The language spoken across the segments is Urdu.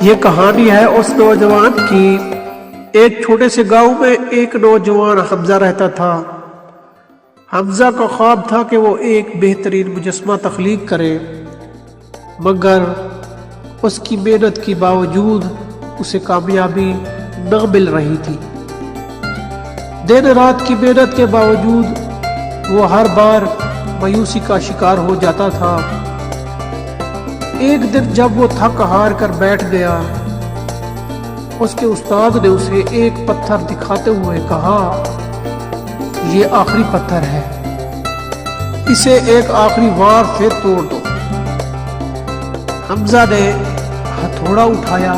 یہ کہانی ہے اس نوجوان کی۔ ایک چھوٹے سے گاؤں میں ایک نوجوان حمزہ رہتا تھا۔ حمزہ کا خواب تھا کہ وہ ایک بہترین مجسمہ تخلیق کرے، مگر اس کی محنت کے باوجود اسے کامیابی نہ مل رہی تھی۔ دن رات کی محنت کے باوجود وہ ہر بار مایوسی کا شکار ہو جاتا تھا۔ ایک دن جب وہ تھک ہار کر بیٹھ گیا، اس کے استاد نے اسے ایک پتھر دکھاتے ہوئے کہا، یہ آخری پتھر ہے، اسے ایک آخری وار سے توڑ دو۔ حمزہ نے ہتھوڑا اٹھایا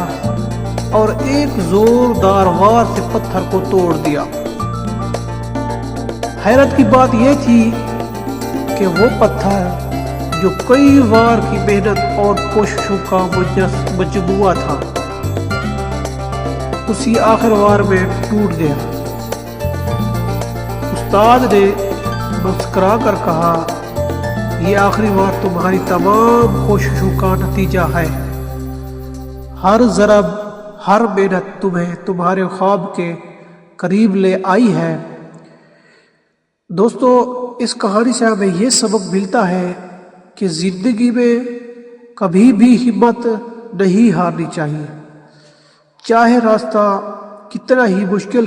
اور ایک زوردار وار سے پتھر کو توڑ دیا۔ حیرت کی بات یہ تھی کہ وہ پتھر جو کئی وار کی محنت اور کوششوں کا مجموعہ تھا، اسی آخر وار میں ٹوٹ گیا۔ استاد نے مسکرا کر کہا، یہ آخری وار تمہاری تمام کوششوں کا نتیجہ ہے۔ ہر ضرب، ہر محنت تمہیں تمہارے خواب کے قریب لے آئی ہے۔ دوستو، اس کہانی سے ہمیں یہ سبق ملتا ہے کہ زندگی میں کبھی بھی ہمت نہیں ہارنی چاہیے، چاہے راستہ کتنا ہی مشکل